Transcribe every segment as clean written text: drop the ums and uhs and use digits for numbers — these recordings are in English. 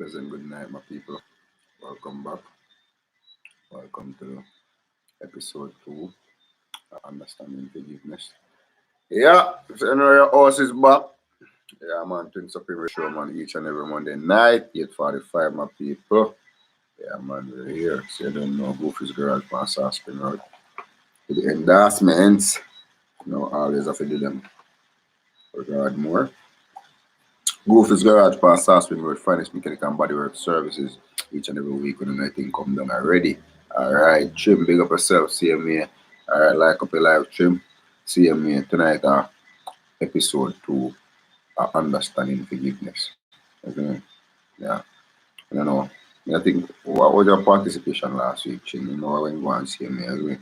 Pleasant good night, my people. Welcome back. Welcome to episode 2 Understanding Forgiveness. Yeah, so you know your house is back. Yeah, man, Twin Supreme Show, man, each and every Monday night, 8:45, my people. Yeah, man, we're here. So you don't know Goofy's Garage past Aspen Road. To the endorsements, always have to do them regard more. Goofy's Garage past Aspen Road, finest mechanical and bodywork services each and every week when the thing come down already. Alright, Trim, big up yourself, see you me. Alright, like up your live Trim. See you me tonight, episode 2, Understanding Forgiveness. Okay? Yeah. I don't know. I think, what was your participation last week, Trim? You know, when you go and see me as well.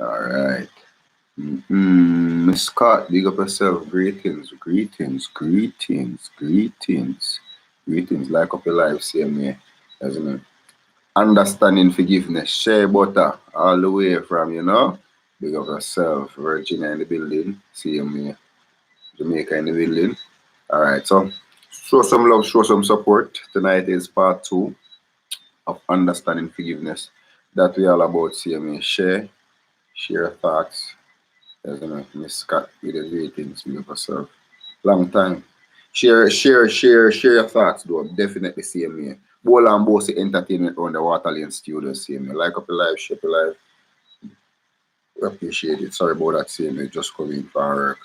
Alright. Miss Scott, big up yourself. Greetings. Like up your life, see me. Isn't it? Understanding Forgiveness. Shea Butter, all the way from, big up yourself. Virginia in the building. See me. Jamaica in the building. Alright, so show some love, show some support. Tonight is part 2 of Understanding Forgiveness. That we all about. See me. Share your thoughts. Miss Scott with the greetings, big up yourself. Long time. Share your thoughts, though. Definitely see me. Bowl and Bossy Entertainment on the Waterlane Studio, see me. Like up your live, share your live. We appreciate it. Sorry about that, see me. Just coming for work.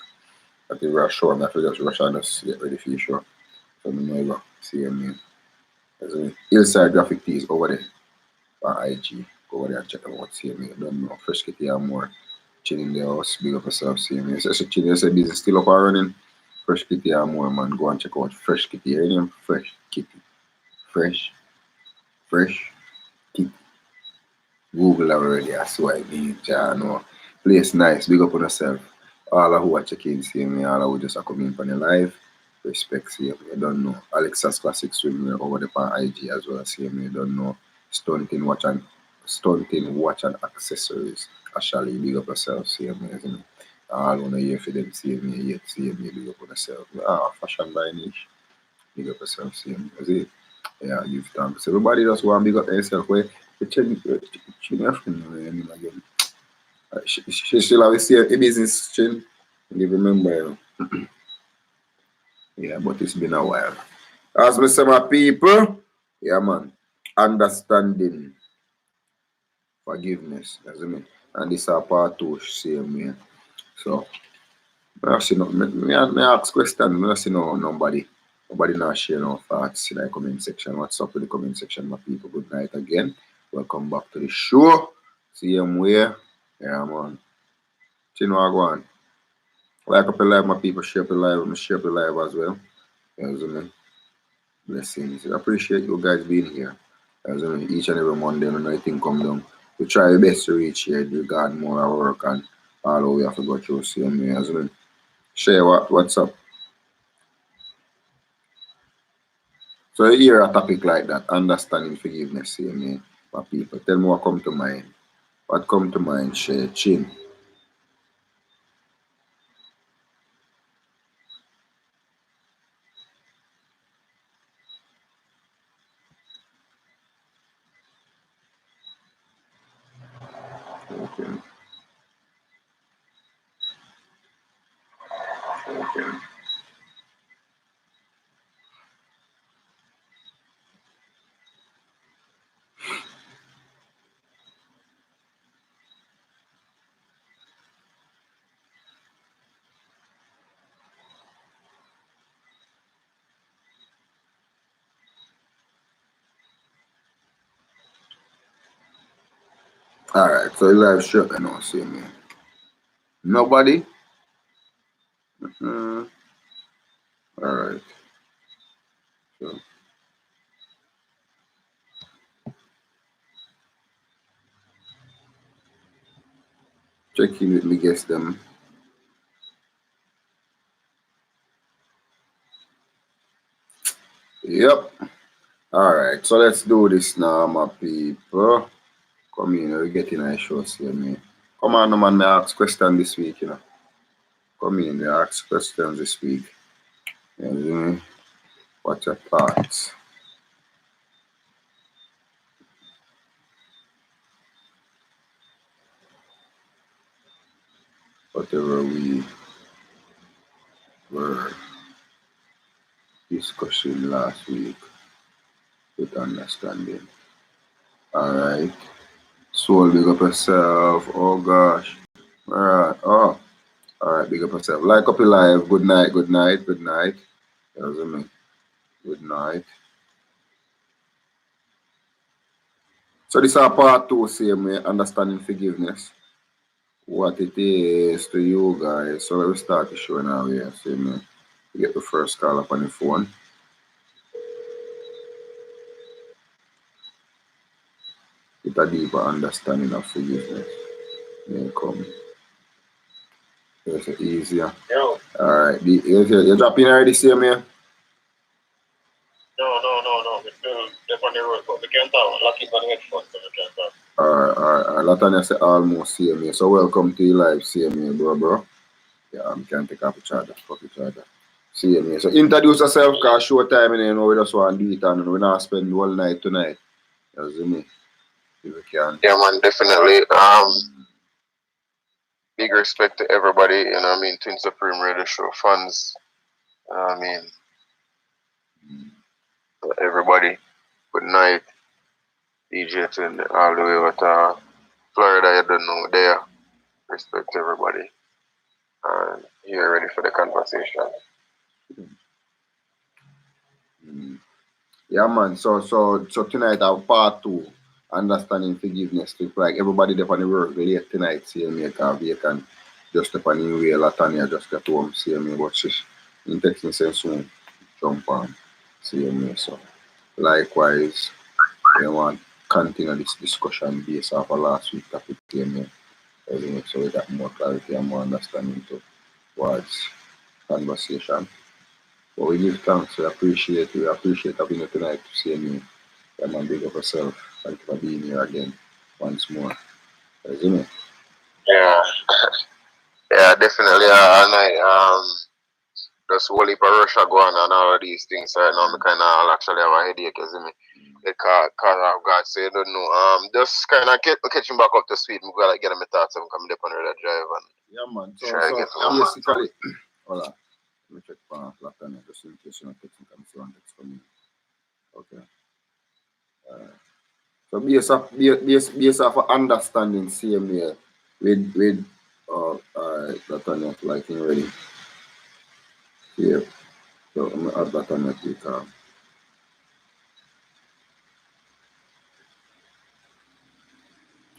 I think we're short. I just rush and just get ready for your show. So me never see me. Hillside Graphic Tees over there on IG. Go over there and check them out, see me. Don't know. Fresh Kitty and more. Chilling the house, big up yourself, see me. So Chilling, you say business still up and running. Fresh Kitty and more, man. Go and check out Fresh Kitty. Your name? Fresh Kitty. Fresh Kitty. Google already, I swear, no. Place nice, big up on yourself. All who are checking, see me, all who just are coming from the live. Respect, see me, you don't know. Alexa's Classic Swimwear over the on IG as well, see me, you don't know. Stunting watch and accessories. Actually, big up yourself, see me, isn't it? All wanna hear for them, see me, big up on yourself. Fashion by niche. Big up yourself, see me, is it? Yeah, give thanks. Everybody just want to big up yourself. Where the friend again. She still have a business chain. You remember? Yeah, but it's been a while. As we say, my people, yeah, man, understanding forgiveness, isn't it? And this is part 2, same way. So, I see no, me ask question. I see nobody not share no thoughts in the comment section. What's up with the comment section, my people? Good night again. Welcome back to the show. See you where? Yeah, man. Chinwa go on. Like up the live, my people. Share the live. I'm share the live as well. Blessings. I appreciate you guys being here. Each and every Monday when I think come down. We try our best to reach here. Regard more our work and all we have to go through. See me as well. Share what's up. So you hear a topic like that, understanding forgiveness, see me, my people. Tell me what come to mind. What come to mind, share, chin. Okay. Alright, so you live shirt I know, see me. Nobody? Alright. So. Check in with me, guess them. Yep. Alright, so let's do this now, my people. Come in, we're getting a show, see me. Come on, man, I ask questions this week, Come in, I ask questions this week. What's your thoughts? whatever we were discussing last week with understanding. Alright. Soul, big up yourself. Oh gosh. Alright. Oh. Alright, big up yourself. Like up your live. Good night, good night, good night. That's me. Good night. So this is part two, same way, understanding forgiveness. What it is to you guys. So let me start the show now here. Same way. You get the first call up on the phone. Get a deeper understanding of forgiveness. May come. It's easier. Yo. Alright. You're dropping already, same way? No. We're still on the road, but we can't talk. Lucky for the headphones, so we can't talk. Alright. Latanya say almost same here. So welcome to your live, same here, bro. Yeah, can't take off the charger. Fuck the charger. Same here. So introduce yourself, cause show time and you know we just want to do it and we're not spend the whole night tonight. You see me? If we can. Yeah, man, definitely. Big respect to everybody, you know what I mean, Twin Supreme Radio Show fans. I mean, everybody, good night. DJ Twin, all the way with Florida, you don't know, there. Respect to everybody. And you're ready for the conversation. Yeah, man. So tonight our part two, understanding forgiveness. It's like everybody there on the work late tonight, see me, because we can just up on the way, Latanya just got home, see me, but she's in texting saying soon, jump on, see me. So likewise, we want to continue this discussion based off of last week topic, see me. So we got more clarity and more understanding towards conversation. But we give thanks, we appreciate having you tonight to see me. Yeah, man, big up yourself. Thank you for being here again once more. Isn't it? Yeah. Yeah, definitely. And just whole heap of Russia going and all of these things right now. I kind of actually have a headache, you see me? Because I've got to say, I don't know. Just kind of catching back up to speed. I'm going to get my thoughts and come up on the drive and yeah, man. So basically, hold on. Let me check for flat on it just in case you're not texting and see one text from me. Okay. So based off of understanding same here with that on it like in ready. Yeah. So I'm gonna add that on it because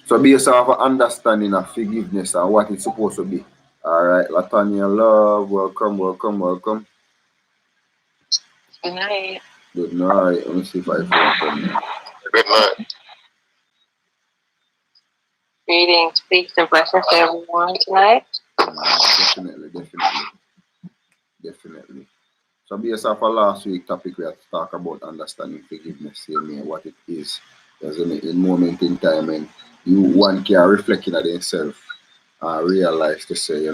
so based off of understanding of forgiveness and what it's supposed to be. Alright, Latanya love, welcome. Good night. Good night. Let me see if I can. good night. Greetings, peace, and blessings to everyone tonight. Definitely. So based off of last week topic, we have to talk about understanding forgiveness, same what it is. There's a moment in time and one can reflect on themselves and realize to say,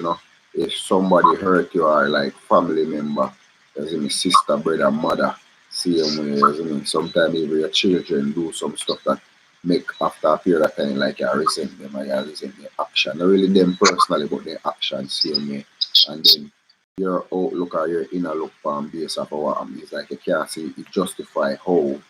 if somebody hurt you or like family member, there's a sister, brother, mother, same way, sometimes even your children do some stuff that make after a period of time like you resent them or you resent their action. Not really them personally, but their action same way. And then your outlook or your inner look on base of what happens. It's like you can't see it justify how.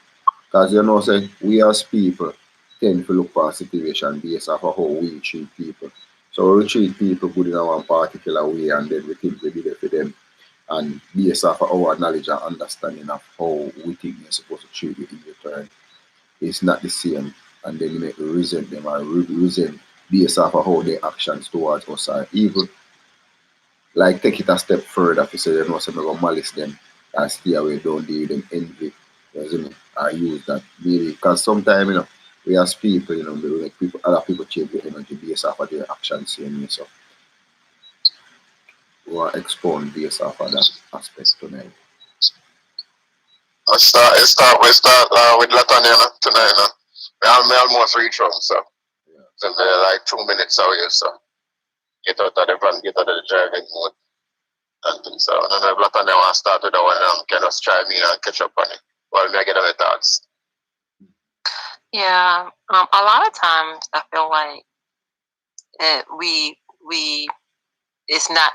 Because say we as people tend to look for a situation based off of how we treat people. So we treat people good in one particular way and then we think we did it for them. And based off of our knowledge and understanding of how we think we're supposed to treat you in return, it's not the same. And then you make resent them or resent based off of how their actions towards us are evil. Like take it a step further to say, say, I'm going to malice them and stay away, don't deal with them envy. You see me? I use that maybe because sometimes, we as people, we make people, other people change the energy based off of their actions, so we want to expound based off of that aspect tonight. We start with Latanya tonight. I almost reach home, so like 2 minutes away, so get out of the van, get out of the driving mode. And things so. And then Latanya want to start with the one can just try me and catch up on it while I get my thoughts. Yeah, a lot of times I feel like we it's not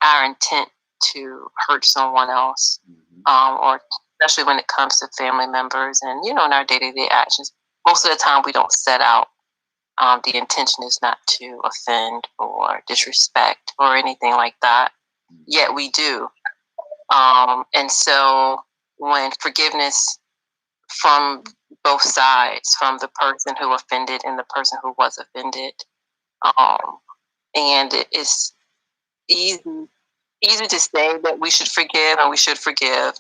our intent to hurt someone else, or especially when it comes to family members and, in our day-to-day actions. Most of the time we don't set out. The intention is not to offend or disrespect or anything like that. Yet we do. And so when forgiveness from both sides, from the person who offended and the person who was offended, and it is easy to say that we should forgive and we should forgive.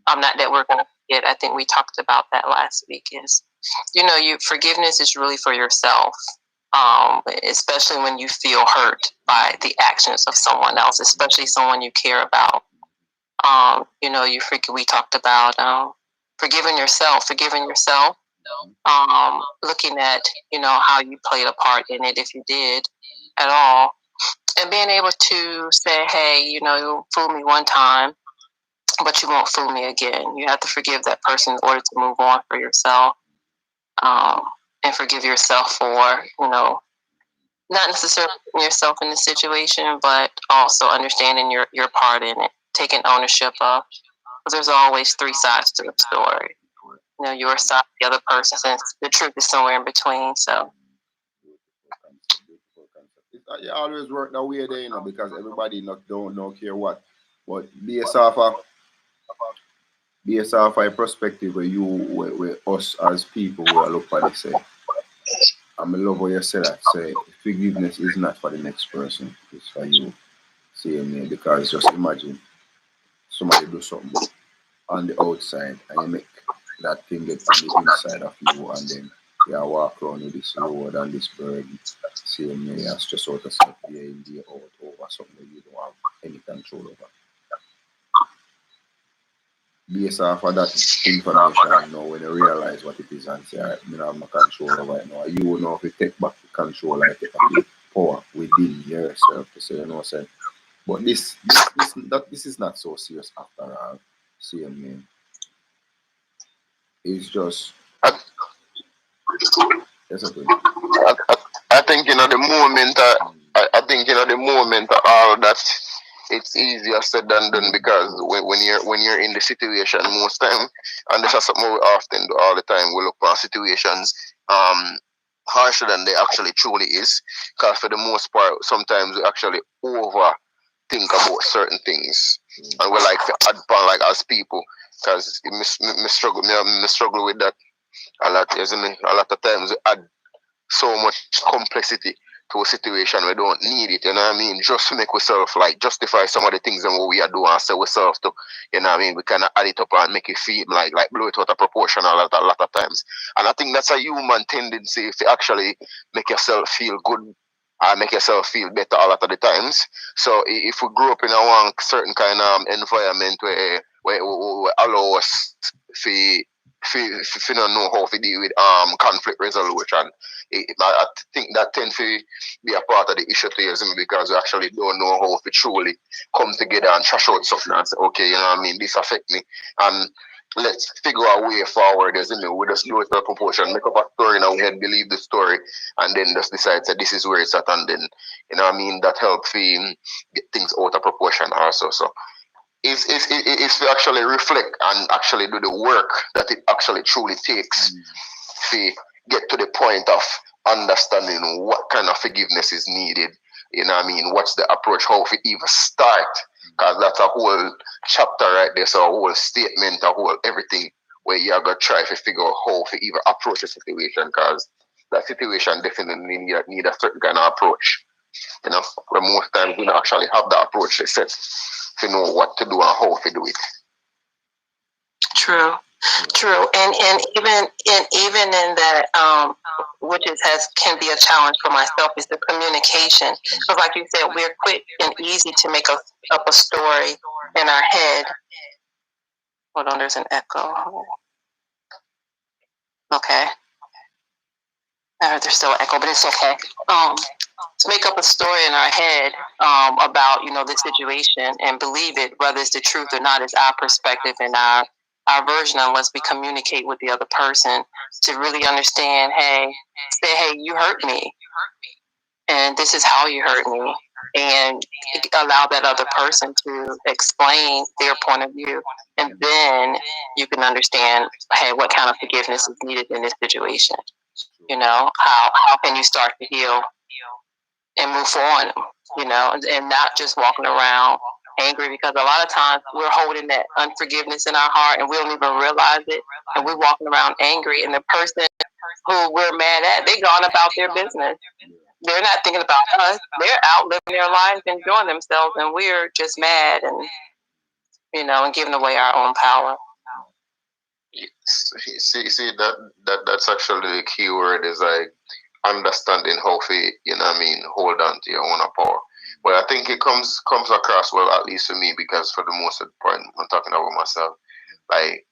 Not that we're going to forget. I think we talked about that last week. Is forgiveness is really for yourself, especially when you feel hurt by the actions of someone else, especially someone you care about. We talked about forgiving yourself, looking at, how you played a part in it, if you did at all, and being able to say, hey, you fooled me one time, but you won't fool me again. You have to forgive that person in order to move on for yourself, and forgive yourself for, not necessarily putting yourself in the situation, but also understanding your part in it, taking ownership of. Because there's always three sides to the story. Your side, the other person, and the truth is somewhere in between. So it always work that way there, because everybody don't care what. But based off a perspective where us as people we look at it say, I love what you said that. Say forgiveness is not for the next person, it's for you. See me, because just imagine somebody do something on the outside and you make that thing get on the inside of you, and then you walk around with this load and this burden. See me, as just out of self day in day out over something that you don't have any control over. Based off of that information, when you realize what it is and say, I don't have no control over it now, you will know if you take back the control, like take back the power within yourself to say, say. But this is not so serious after all. See me. It's just that's a thing. I think the moment. I think the moment all that it's easier said than done, because when you're in the situation most time, and this is something we often do all the time. We look for situations harsher than they actually truly is, because for the most part, sometimes we actually overthink about certain things, and we like to add on, like, as people, because me struggle with that a lot, isn't it? A lot of times we add so much complexity to a situation we don't need it, you know what I mean? Just to make ourselves like justify some of the things and what we are doing and say ourselves to, you know what I mean? We kind of add it up and make it feel like blow it out of proportion a lot of times. And I think that's a human tendency to actually make yourself feel good and make yourself feel better a lot of the times. So if we grow up in a one certain kind of environment where allow us to don't know how to deal with conflict resolution, I think that tends to be a part of the issue to you, because we actually don't know how to truly come together and trash out something and say, okay, you know what I mean, this affect me, and let's figure a way forward. We just do it by proportion, make up a story in our head, believe the story, and then just decide that this is where it's at, and then, you know what I mean, that helps get things out of proportion also. So if we actually reflect and actually do the work that it actually truly takes to get to the point of understanding what kind of forgiveness is needed, you know what I mean, what's the approach, how we even start, because that's a whole chapter right there, so a whole statement, a whole everything, where you are going to try to figure out how to even approach the situation, because that situation definitely need a certain kind of approach, where most times we don't actually have that approach set to know what to do and how to do it. True, and even in that, which can be a challenge for myself, is the communication. Because, like you said, we're quick and easy to make up a story in our head. Hold on, there's an echo. Okay. There's still an echo, but it's okay. To make up a story in our head about this situation and believe it, whether it's the truth or not, is our perspective and our version, unless we communicate with the other person to really understand. Hey, you hurt me, and this is how you hurt me, and allow that other person to explain their point of view, and then you can understand, hey, what kind of forgiveness is needed in this situation. How can you start to heal and move on, and not just walking around angry, because a lot of times we're holding that unforgiveness in our heart and we don't even realize it, and we're walking around angry, and the person who we're mad at, they gone about their business. They're not thinking about us. They're out living their lives, enjoying themselves, and we're just mad and and giving away our own power. See that's actually the key word, is like understanding how to, hold on to your own power. But I think it comes across well, at least for me, because for the most part, I'm talking about myself. Like,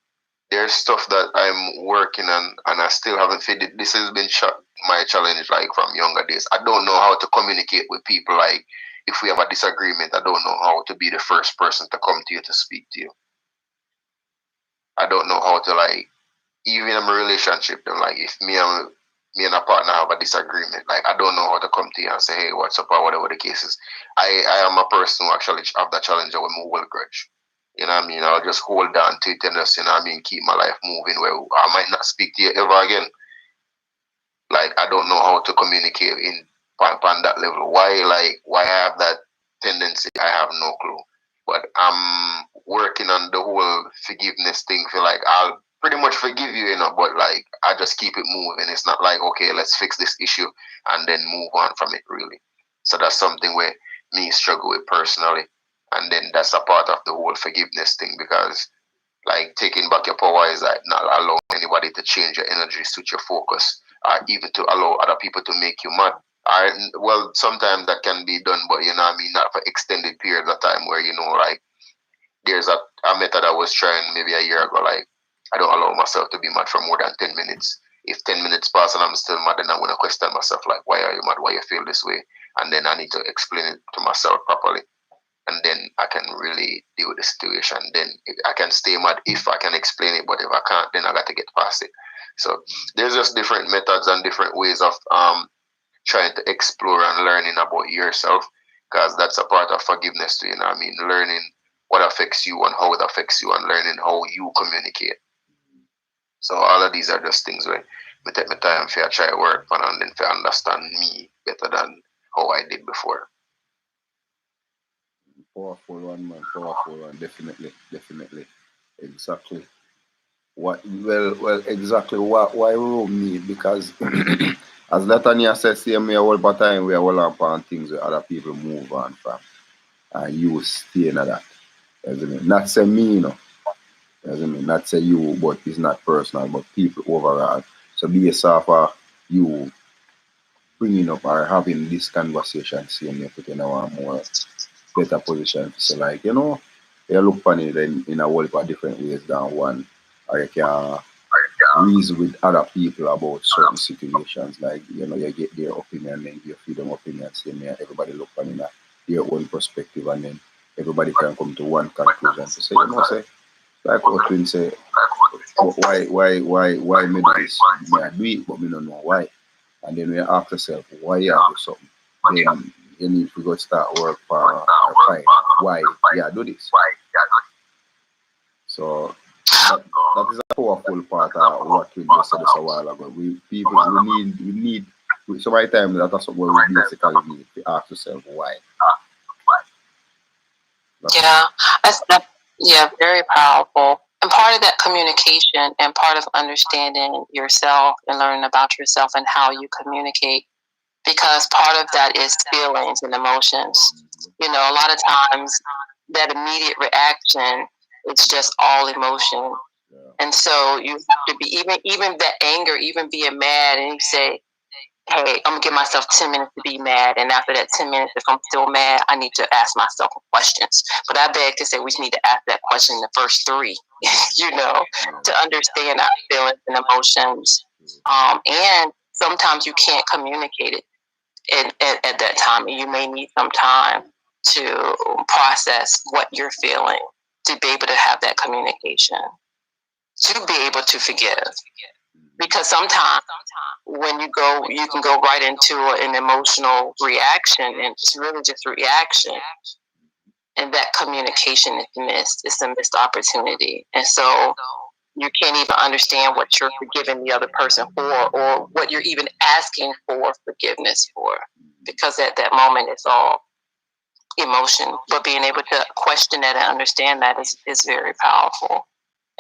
there's stuff that I'm working on, and I still haven't figured. This has been my challenge, like, from younger days. I don't know how to communicate with people. Like, if we have a disagreement, I don't know how to be the first person to come to you to speak to you. I don't know how to, like, even in a relationship, then, like, if me and a partner have a disagreement, like, I don't know how to come to you and say, hey, what's up, or whatever the case is. I am a person who actually have that challenge with my will grudge. You know what I mean? I'll just hold on to it and just, keep my life moving, where I might not speak to you ever again. Like, I don't know how to communicate on that level. Why I have that tendency, I have no clue. But I'm working on the whole forgiveness thing. Feel like I'll pretty much forgive you, but, like, I just keep it moving. It's not like, okay, let's fix this issue and then move on from it, really. So that's something where me struggle with personally. And then that's a part of the whole forgiveness thing, because, like, taking back your power is like not allowing anybody to change your energy, switch your focus, or even to allow other people to make you mad. Well, sometimes that can be done, but not for extended periods of time, where, like, there's a method I was trying maybe a year ago. Like, I don't allow myself to be mad for more than 10 minutes. If 10 minutes pass and I'm still mad, then I'm going to question myself, like, why are you mad? Why you feel this way? And then I need to explain it to myself properly. And then I can really deal with the situation. Then I can stay mad if I can explain it, but if I can't, then I got to get past it. So there's just different methods and different ways of trying to explore and learning about yourself, because that's a part of forgiveness too. Learning what affects you and how it affects you, and learning how you communicate. So all of these are just things where I take my time to try to work on, and then to understand me better than how I did before. Powerful one, man. Powerful one. Definitely. Exactly. Exactly why room need, because as Latanya said, same way all the time we are all upon things where other people move on from, and you stay in that. Not say me, not say you, but it's not personal, but people overall. So based off you bringing up or having this conversation, seeing you put in a more better position. So, like, you look on it in a whole lot of different ways than one, or you can reason with other people about certain situations. Like, you get their opinion and you feed them opinions, and everybody look on it their own perspective, and then everybody can come to one conclusion to say, say, like what Twin say, why me do this? Me I do it, but me don't know why. And then we ask yourself, why you do something? Then you need to go start work for find why you do this. So that is a powerful part of what we just said a while ago. We need so many times that's what we basically need to ask yourself why. Yeah, very powerful. And part of that communication and part of understanding yourself and learning about yourself and how you communicate, because part of that is feelings and emotions. A lot of times that immediate reaction, it's just all emotion. And so you have to be, even that anger, even being mad, and you say, hey, I'm going to give myself 10 minutes to be mad. And after that 10 minutes, if I'm still mad, I need to ask myself questions. But I beg to say we need to ask that question in the first 3, to understand our feelings and emotions. And sometimes you can't communicate it at that time. And you may need some time to process what you're feeling, to be able to have that communication, to be able to forgive. because sometimes when you can go right into an emotional reaction, and it's really just reaction, and that communication is missed. It's a missed opportunity, and so you can't even understand what you're forgiving the other person for, or what you're even asking for forgiveness for, because at that moment it's all emotion. But being able to question that and understand that is very powerful,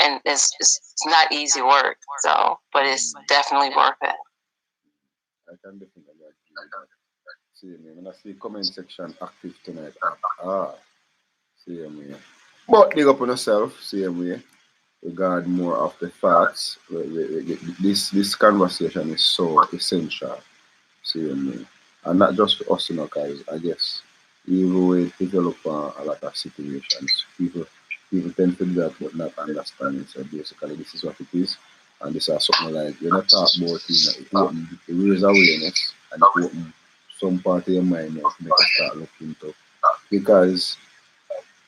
and it's not easy work. So, but it's definitely worth it. I can definitely agree with that. See me, when I see comment section active tonight, same way. But big up on yourself, same way. Regard more of the thoughts. This conversation is so essential, same way. And not just for us, guys. I guess even we develop a lot of situations, people tend to do that but not understanding. So basically, this is what it is. And this is something like when I talk about it raise awareness and it open some part of your mind now to make you start looking into. Because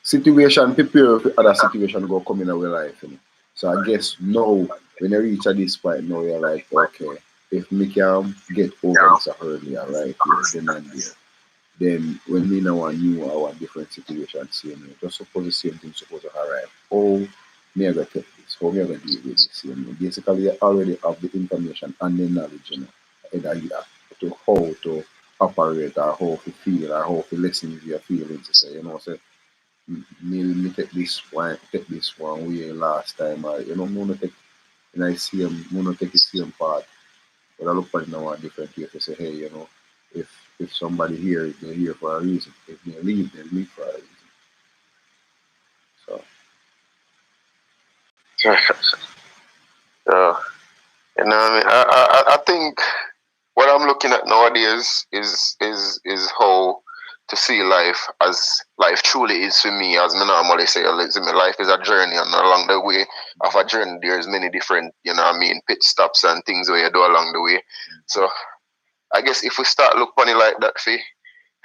situation prepare for other situation go come in our life. So I guess now when you reach at this point now you're like, okay, if me can get over this earlier, right here, then and there. Then when me now a new or a different situation, same way. Just suppose the same thing suppose to arrive. How me I gonna take this? How me I gonna deal with this? Basically you already have the information and the knowledge, either you have to how to operate or how to feel or how to listen to your feelings. Say, say me take this one way last time. Me wanna take the same part. But I look at it now a different way to say, hey, if somebody here, they're here for a reason. If they leave for a reason. So So, you know, what I mean, I think what I'm looking at nowadays is how to see life as life truly is for me. As me normally say, life is a journey, and along the way of a journey, there's many different, pit stops and things where you do along the way. So I guess if we start look funny like that,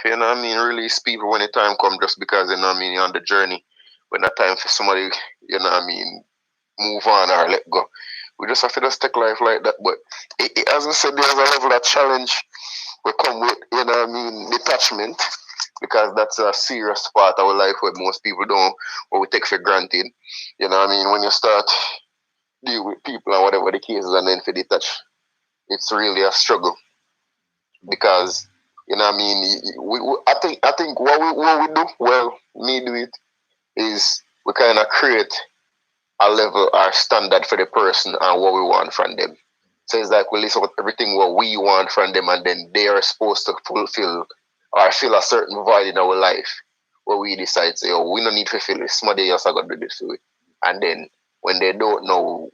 release people when the time come, just because you're on the journey. When the time for somebody, move on or let go. We just have to just take life like that. But as I said, there's a level of challenge will come with, detachment, because that's a serious part of our life where most people don't, or we take for granted. When you start deal with people and whatever the case is, and then for detach, it's really a struggle, because I think what we do well, me do it, is we kind of create a level or standard for the person and what we want from them. So it's like we list out everything what we want from them, and then they are supposed to fulfill or fill a certain void in our life where we decide, say, oh, we don't need to fill this. Somebody else are going to do this for it. And then when they don't know,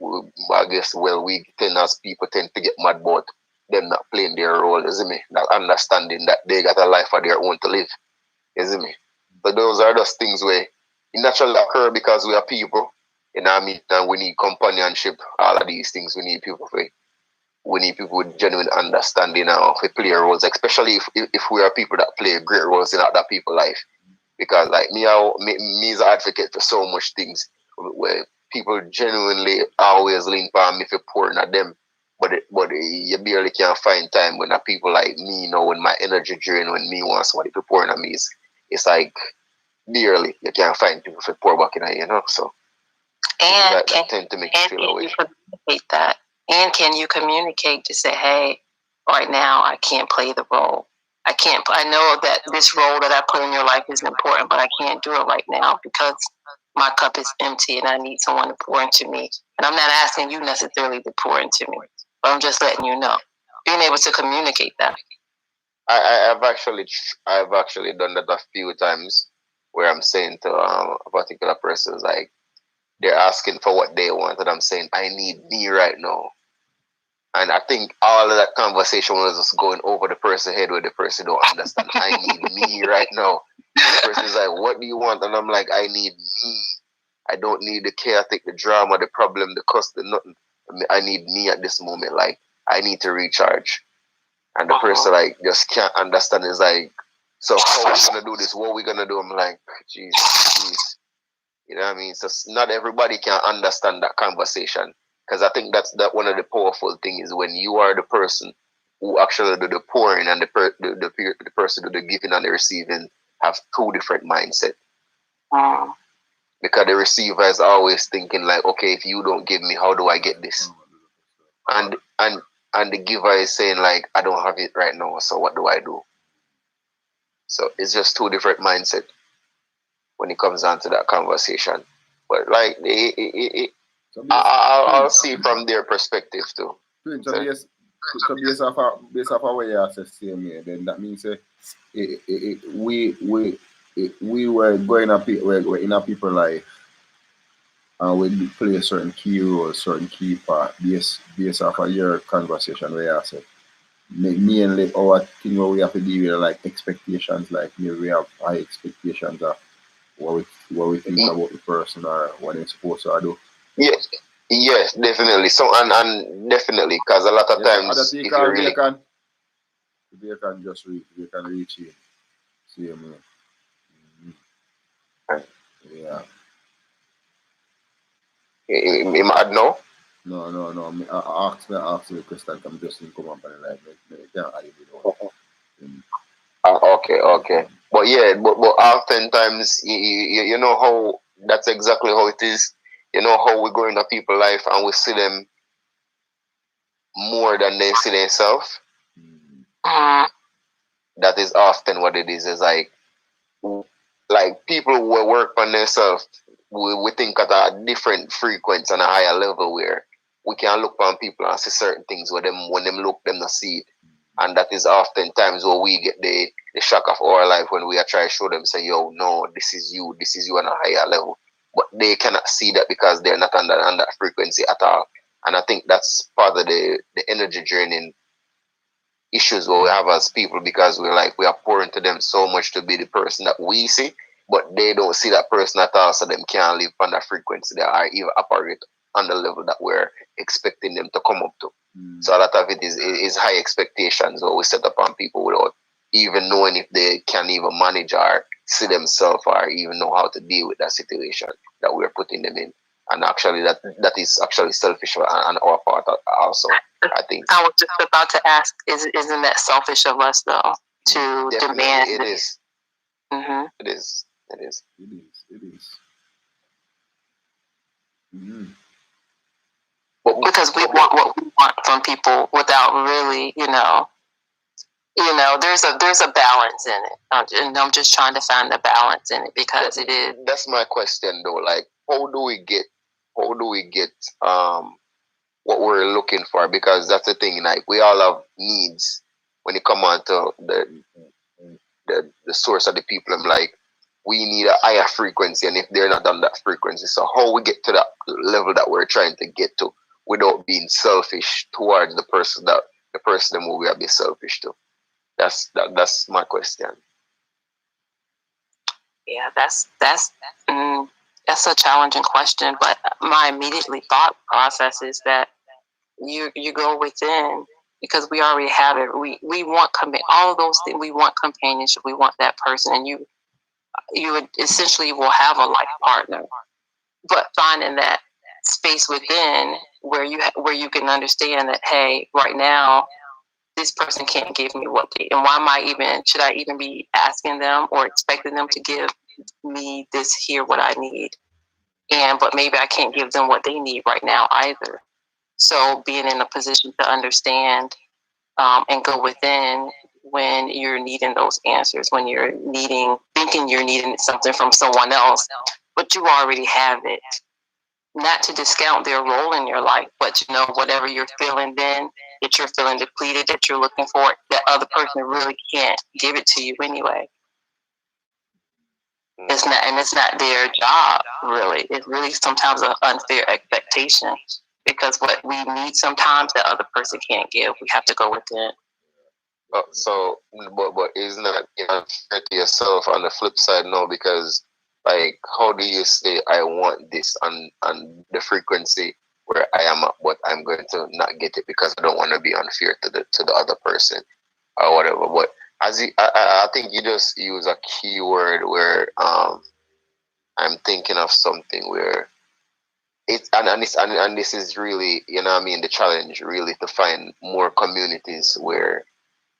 I guess, we tend as people tend to get mad about them not playing their role, isn't me? Not understanding that they got a life of their own to live, isn't me? So those are just things where it naturally occur because we are people. And we need companionship, all of these things. We need people with genuine understanding of we play roles, especially if we are people that play great roles in other people's life. Because like me as an advocate for so much things where people genuinely always lean on me for pouring at them. But you barely can find time when people like me, when my energy drain, when me want somebody to pour on me, it's like barely you can't find people for pour back in, So. And that tend to make you feel away. Communicate that? And can you communicate to say, hey, right now I can't play the role. I know that this role that I play in your life is important, but I can't do it right now because my cup is empty and I need someone to pour into me. And I'm not asking you necessarily to pour into me, but I'm just letting you know. Being able to communicate that. I've actually done that a few times, where I'm saying to a particular person, like, they're asking for what they want, and I'm saying, I need me right now. And I think all of that conversation was just going over the person's head where the person don't understand. I need me right now. The person's like, what do you want? And I'm like, I need me. I don't need the chaotic, the drama, the problem, the cost, the nothing. I need me at this moment. Like, I need to recharge. And the person like just can't understand. Is like, so how are we gonna do this? What are we gonna do? I'm like, jeez. You know what I mean? So not everybody can understand that conversation. Because I think that's that one of the powerful things is when you are the person who actually do the pouring and the person do the giving and the receiving have two different mindset. Because the receiver is always thinking like, okay, if you don't give me, how do I get this? And the giver is saying like, I don't have it right now, so what do I do? So it's just two different mindset when it comes down to that conversation. But like, I'll see from their perspective too. So based off of what you said, same way, then that means we were going up, we're in a people life, and we play a certain key role, certain key part, based off of your conversation where you said mainly our thing where we have to deal with like expectations, like maybe we have high expectations of what we think about the person or what they're supposed to do. Yes, definitely. So and definitely, because a lot of times if you can just reach, you can reach it. See me. Yeah. You mad now? No. I ask the question. I'm just in come up and like me can't add it Okay. But yeah, but oftentimes you know how that's exactly how it is. You know how we go into people's life and we see them more than they see themselves. That is often what it is. Is like people who work on themselves, we think at a different frequency and a higher level where we can look on people and see certain things when them look them to see it. And that is oftentimes where we get the shock of our life when we are trying to show them, say, yo, no, this is you on a higher level. But they cannot see that because they're not on that frequency at all. And I think that's part of the energy draining issues what we have as people, because we are pouring to them so much to be the person that we see, but they don't see that person at all, so them can't live on that frequency that are even operate on the level that we're expecting them to come up to. So a lot of it is high expectations what we set up on people without even knowing if they can even manage or see themselves or even know how to deal with that situation that we're putting them in. And actually that is actually selfish on our part also, I think. I was just about to ask, isn't that selfish of us though, to definitely demand? It is. Mm-hmm. It is. Mm-hmm. Because we want what we want from people without really, there's a balance in it, and I'm just trying to find the balance in it because it is. That's my question though. Like, how do we get what we're looking for? Because that's the thing. Like, we all have needs when it come on to the source of the people. I'm like, we need a higher frequency, and if they're not on that frequency, so how we get to that level that we're trying to get to without being selfish towards the person that we are being selfish to? That's my question. Yeah, that's a challenging question, but my immediately thought process is that you go within, because we already have it. We want all of those things. We want companionship. We want that person, and you would essentially will have a life partner, but finding that space within where you can understand that, hey, right now this person can't give me what they, and should I even be asking them or expecting them to give me this here what I need, but maybe I can't give them what they need right now either. So being in a position to understand and go within when you're needing those answers, when you're thinking you're needing something from someone else, but you already have it. Not to discount their role in your life, but whatever you're feeling then, that you're feeling depleted, that you're looking for, that other person really can't give it to you anyway. It's not their job, really. It's really sometimes an unfair expectation, because what we need sometimes that other person can't give, we have to go within. So, but isn't that unfair to yourself on the flip side? No, because like, how do you say I want this on the frequency where I am at, but I'm going to not get it because I don't want to be unfair to the other person or whatever? But I think you just use a key word where I'm thinking of something where And this is really, you know what I mean, the challenge really to find more communities where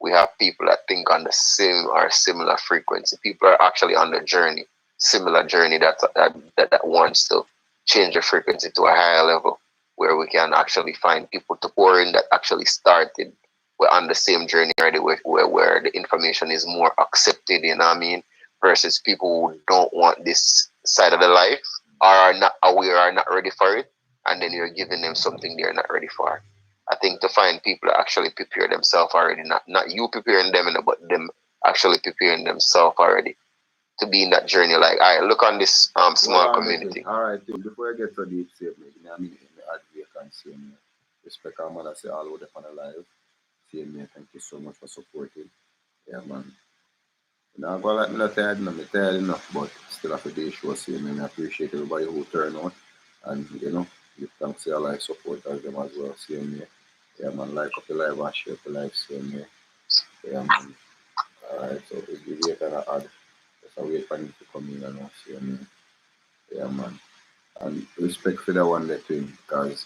we have people that think on the same or similar frequency. People are actually on the journey, similar journey that wants to change the frequency to a higher level, where we can actually find people to pour in that actually started. We're on the same journey already, where the information is more accepted, you know what I mean, versus people who don't want this side of the life, or are not aware, are not ready for it, and then you're giving them something they're not ready for. I think to find people that actually prepare themselves already, not you preparing them, but them actually preparing themselves already to be in that journey. Like, I look on this small community. All right, before I get to deep statement, I mean, I can say, respect our mother, say all over the panel live. See me, thank you so much for supporting. Yeah, man. You know, I go like me not tired enough, me tired enough, but still have to do show. See me, I appreciate everybody who turn out, and give thanks to your live supporters them as well. See me. Yeah, man, like up the live and share the live. See me. Yeah, man. All right, so if you wait and add, just wait for him to come in and see me. Yeah, man. And respect for the one that thing, because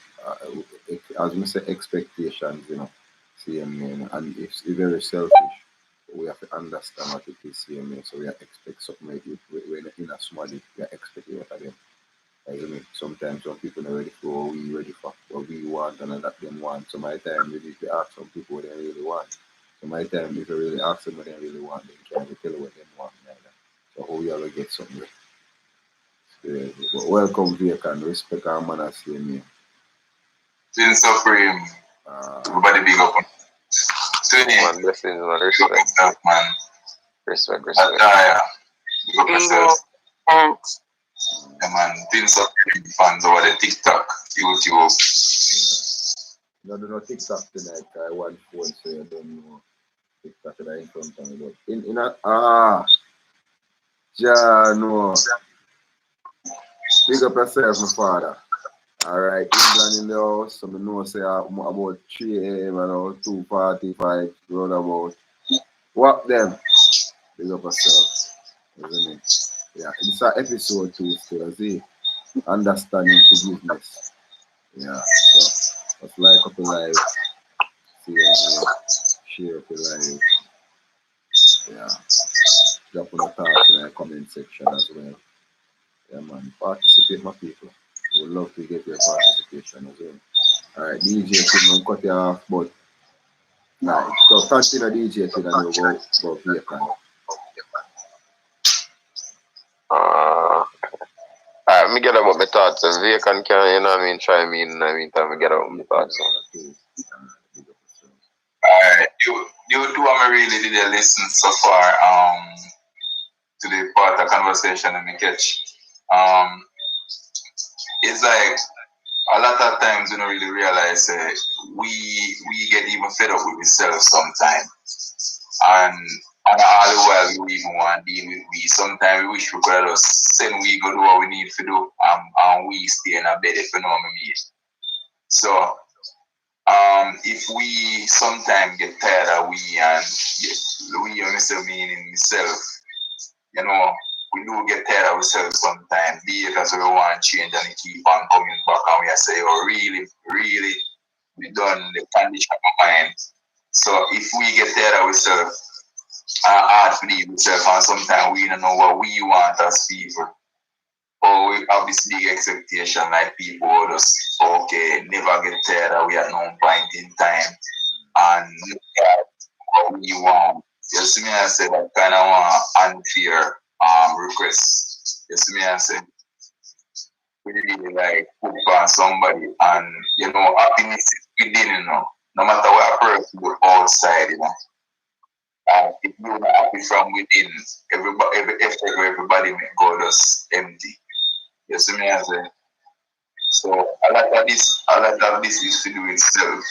as we say, expectations, CMA, and it's very selfish. We have to understand what it is, CMA, so we have to expect something like it. When in a somebody, we are expecting what of them. Like, sometimes some people are ready for what we ready for, what we want, and that them want. So my time, we need to ask some people what they really want. So my time, if you really ask them what they really want, they can't tell you what they want. Neither. So how we all get something. Yeah, but welcome, Vacant. Respect our manners here, man. Sin Supreme. Everybody big up. Man, blessings, man. Respect. Yourself, man. Respect. Big up yourself. Yeah, man. Sin Supreme fans over the TikTok, YouTube. No, do not TikTok tonight. I want phone, so I don't know TikTok that I in front of me. But in a no. Big up yourself, my father. Alright, England in the house, so I know say about 3 a.m. and 2:45 roundabout. What them? Big up yourself. Isn't it? Yeah, it's an episode 2 still, see? Understanding forgiveness. Yeah, so just like up the live, share up the live. Yeah. Drop on the thoughts in the comment section as well. Yeah, man. Participate, my people. We would love to get your participation as well. Alright, DJ thing, cut you off, but nah, so continue DJ thing and we'll go Vacant. Alright, me get about my thoughts. As Vacant can, you know what I mean, try me in the meantime, me get about my thoughts. Alright, you two are really did a listen so far to the part of conversation and me catch. It's like a lot of times we don't really realize we get even fed up with ourselves sometimes. And all the while we even want to deal with we. Sometimes we wish we could just send we go do what we need to do and we stay in a bed if you know what I mean. So if we sometimes get tired of we and we myself meaning myself, we do get tired of ourselves sometimes, be it as we want to change and keep on coming back and we say, oh really, we done the condition of mind. So if we get tired of ourselves, hard to leave ourselves and sometimes we don't know what we want as people. Or we have this big expectation like people just okay, never get tired of we at no point in time and what we want. You see me I say that kind of unfair request. You see me I say we really like put on somebody and happiness is within, no matter what person go outside, if you're not happy from within, everybody may go just empty. You see me I say. So a lot of this is to do with self.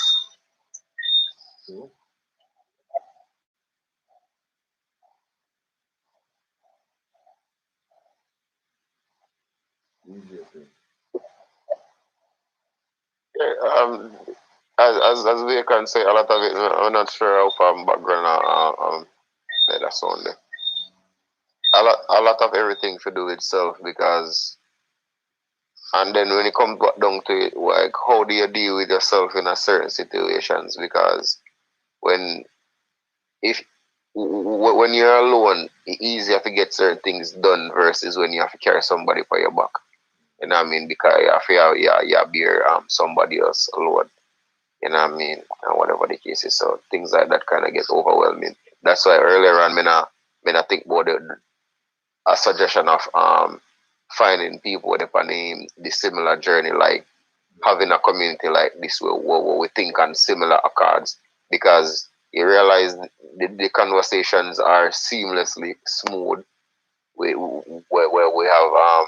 As Vacant say, a lot of it, I'm not sure how far background that's on there. A lot of everything to do with self because And then when it comes back down to it, like how do you deal with yourself in a certain situations? Because when if when you're alone, it's easier to get certain things done versus when you have to carry somebody for your back. You know what I mean? Because you have to bear somebody else load. You know what I mean? And whatever the case is. So things like that kind of get overwhelming. That's why earlier on, I think about a suggestion of finding people with the similar journey, like having a community like this where we think on similar accords, because you realize the conversations are seamlessly smooth. Where we have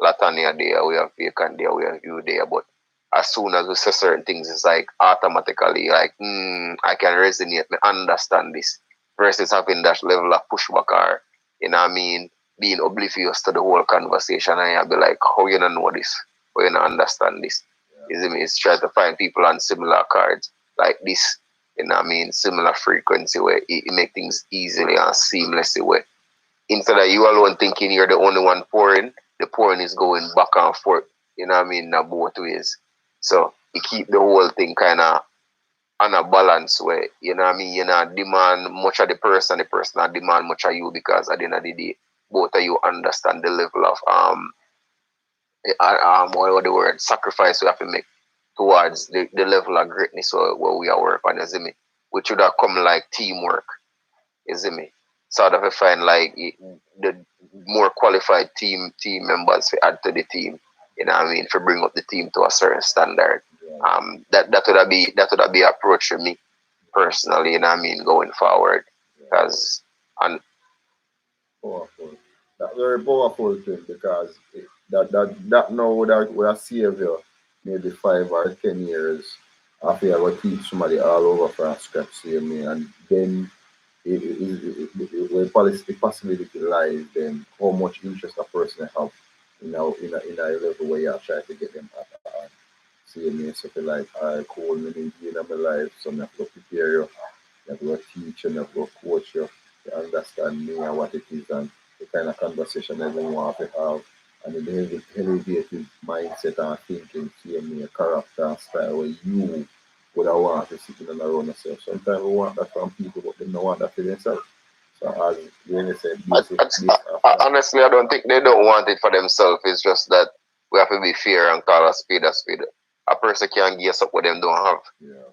Latanya there, we have Bacon there, we have you there, but as soon as we say certain things, it's like automatically like, I can resonate, me understand this, versus having that level of pushback or, you know what I mean, being oblivious to the whole conversation, and you'll be like, how you don't know this? How you don't understand this? Is it me? It's try to find people on similar cards like this, you know what I mean, similar frequency where it make things easily and seamlessly where instead of you alone thinking you're the only one pouring, the pouring is going back and forth, you know what I mean, in both ways. So you keep the whole thing kind of on a balance where, you know what I mean, you not demand much of the person not demand much of you, because at the end of the day, both of you understand the level of what the word sacrifice we have to make towards the level of greatness where we are working on, you see me? Which should have come like teamwork, you see me? Sort of find like the more qualified team members to add to the team, you know what I mean, to bring up the team to a certain standard. That would be approach for me personally, you know what I mean, going forward. Because Powerful. That's very powerful thing, because that now that we are savior maybe 5 or 10 years after you will teach somebody all over from scratch, see me, and then where the possibility lies, then how much interest a person have in a level where you are trying to get them at. See me, so feel like I cool me in my life, so I have to prepare you, I have to teach you, I have to coach you to understand me and what it is, and the kind of conversation everyone want to have, and the elevated mindset and thinking, see me, a character and style where you would have want to sit in and around yourself. Sometimes we want that from people, but they don't want that for themselves. So as you said, honestly, I don't think they don't want it for themselves. It's just that we have to be fair and call a speed a speed. A person can't guess up what them don't have. Yeah.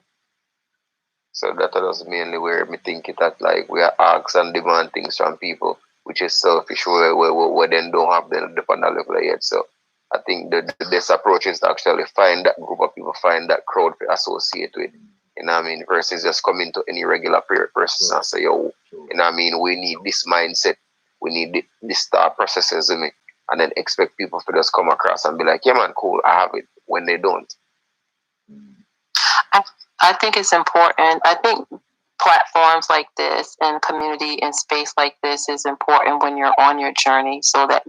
So that was mainly where me think it that like we are ask and demand things from people, which is selfish where they don't have them on that level yet. So I think the best approach is to actually find that group of people, find that crowd to associate with. You know what I mean? Versus just coming to any regular person and say, yo, you know what I mean, we need this mindset, we need this thought processes in me, and then expect people to just come across and be like, yeah man, cool, I have it, when they don't. I think it's important. I think platforms like this and community and space like this is important when you're on your journey, so that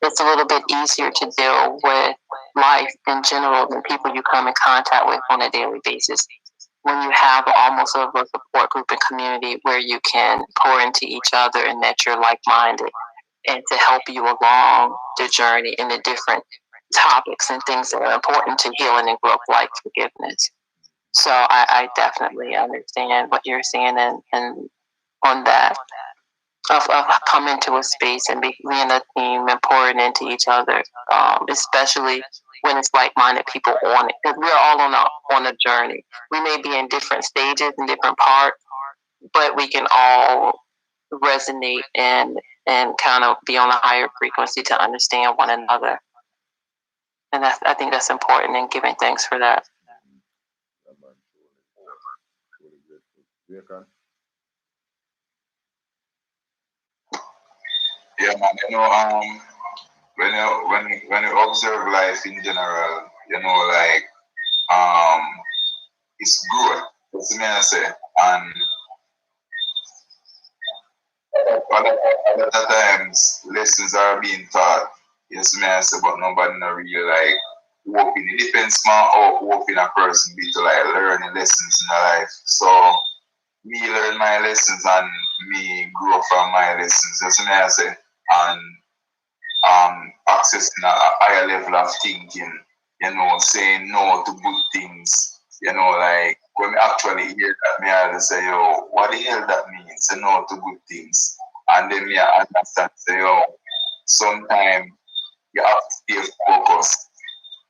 it's a little bit easier to deal with life in general than people you come in contact with on a daily basis. When you have almost a support group and community where you can pour into each other and that you're like-minded, and to help you along the journey in the different topics and things that are important to healing and growth, like forgiveness. So I definitely understand what you're saying, and on that of coming to a space and being a team and pouring into each other, especially when it's like-minded people on it, because we're all on a journey. We may be in different stages and different parts, but we can all resonate and kind of be on a higher frequency to understand one another. And I think that's important, and giving thanks for that. Yeah, man. When you observe life in general, like it's growth. That's what I say. And a lot of times lessons are being taught. Yes, me I say, but nobody not really like working. It depends on how working a person be to like learning lessons in their life. So me learn my lessons and me grow from my lessons. That's what I say. And accessing a higher level of thinking, you know, saying no to good things, you know, like when we actually hear that, me I say, yo, what the hell that means? Say no to good things. And then me I understand, say, yo, sometimes you have to stay focused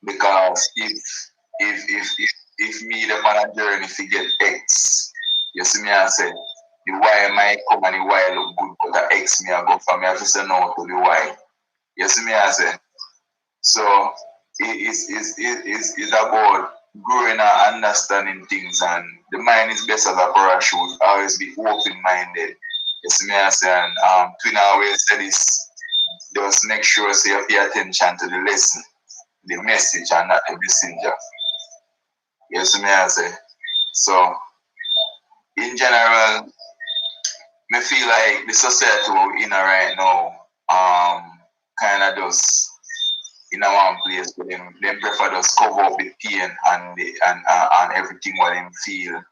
because if me the on a journey to get X, you see me I say the Y might come and the Y look good, but the X me I go for me I have to say no to the Y. You see me I say. So it's about growing and understanding things, and the mind is best as a parachute. Always be open minded. You see me I say, and Twin always say this, just make sure so you pay attention to the lesson, the message, and not the messenger. You see me I say. So in general, me feel like the society we're in right now, kind of just in a one place where them prefer just cover up the pain and everything what them feel,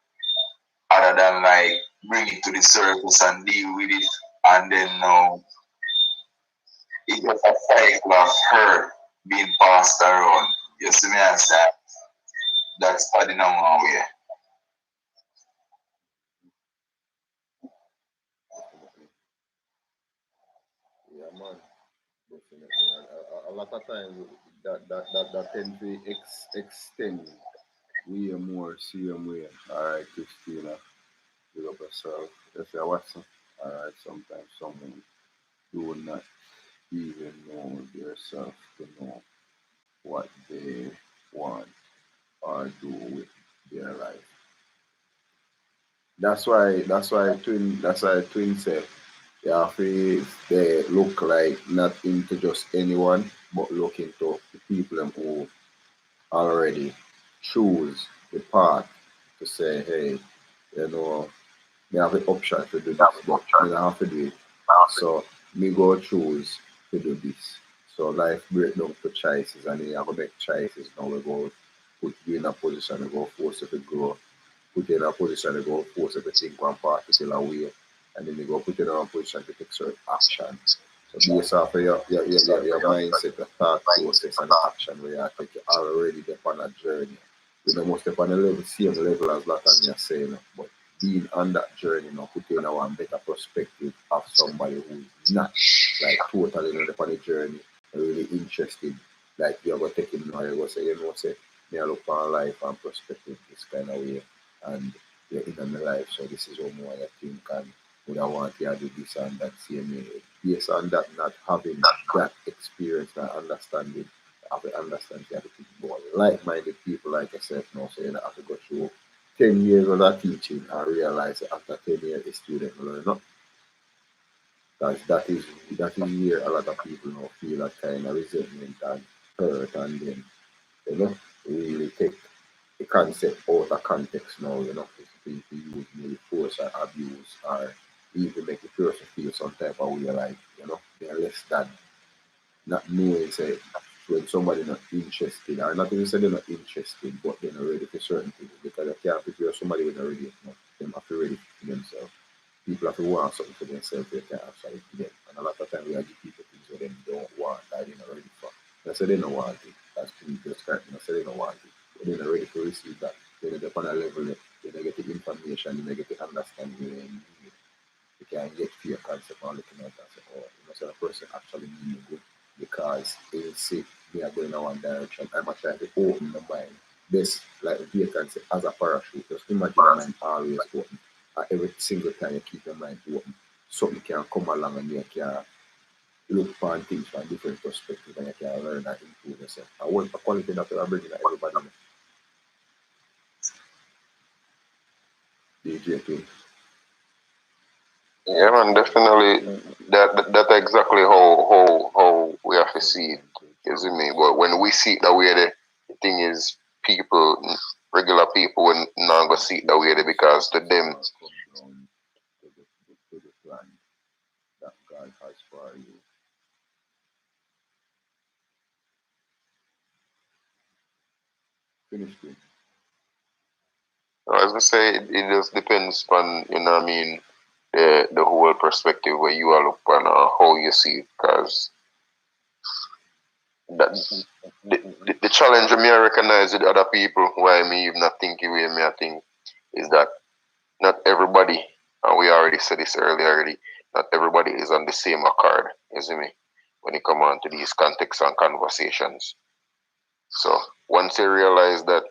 other than like bring it to the surface and deal with it, and then now it gets a cycle of hurt being passed around. You see me I say that's adding on one way. Yeah, man. Definitely. A lot of times that tend to extend way more same way. Alright, Christina, pick up yourself. If you're watching, alright, sometimes someone do not even know yourself to know what they want or do with their life. That's why twin said yeah, they look like not into just anyone, but look into the people who already choose the path to say, hey, you know, me have the option to do this, but me don't have to do it. So me go choose to do this. So life break down to choices, and then you have to make choices. Now we go put you in a position to go force you to grow, put you in a position to go force you to think one particular way, and then you go put you in a position to take certain action. So based off of your mindset, the thought process, and the action where you take, you already there on a journey. You know, most of on the level, same level as Latanya saying, but being on that journey now put you in a one better perspective of somebody who is not like totally you know, upon the journey and really interested. Like you're gonna take him now, you're gonna say, you know, say, me I look on life and perspective this kind of way and you're in my life, so this is what more I think and would I want you to do this and that same way. Based on that, not having that experience, that understanding, have to understand you have to think about like-minded people like yourself now, so you don't have to go through 10 years of that teaching and realize that after 10 years the student will learn up. That is where a lot of people now feel that kind of resentment and hurt and then, you know, really take the concept out of context now, you know, if people use maybe force or abuse or even make the person feel some type of way like, you know, they're less than not knowing say when somebody not interested or not even say they're not interested but they're not ready for certain things because they can't prepare somebody when they're ready enough. Them have to ready for themselves. People have to want something for themselves they can't actually give them. And a lot of times we give people things that they don't want that they're not ready for. They say they don't want it. That's pretty just correct. They say they don't want it. But they're not ready to receive that. They're not on a level that they don't get the information, they don't get the understanding they need. You can get fear concept and looking at that and say, oh, you know, so the person actually mean me good because they see me are going in one direction. I'm trying to open the mind. This, like fear concept as a parachute, just imagine your mind always open. And every single time you keep your mind open, something can come along and you can look upon things from different perspectives and you can learn and improve yourself. And one quality that we are bringing to everybody, DJ Twin. Yeah, man, definitely. That exactly how we have to see it. You see me? But when we see it that way, the thing is, people, regular people, will not go see it that way because to them, Come down to the plan that God has for you. Finish it. as I say, it just depends on, you know what I mean, the whole perspective where you are looking on how you see it. Because that the challenge me I recognize with other people why me even not thinking way me I think is that not everybody, and we already said this earlier already, not everybody is on the same accord, you see me, when it come on to these contexts and conversations. So once you realize that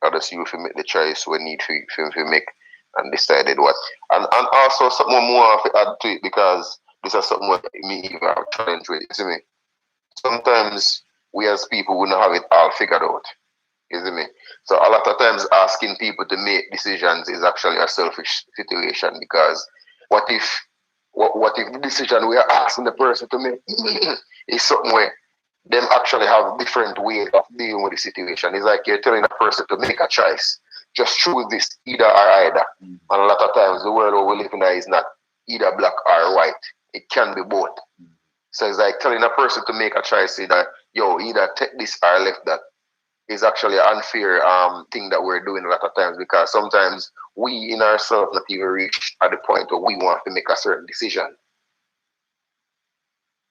others you will make the choice we need to make and decided what. And also something more to add to it because this is something what me even have challenge with, you see me. Sometimes we as people will not have it all figured out. You see me? So a lot of times asking people to make decisions is actually a selfish situation because what if what if the decision we are asking the person to make is something where them actually have different ways of dealing with the situation. It's like you're telling a person to make a choice. Just choose this either or either. And a lot of times the world we live in is not either black or white. It can be both. So it's like telling a person to make a choice, say that yo, either take this or left that is actually an unfair thing that we're doing a lot of times because sometimes we in ourselves not even reach at the point where we want to make a certain decision.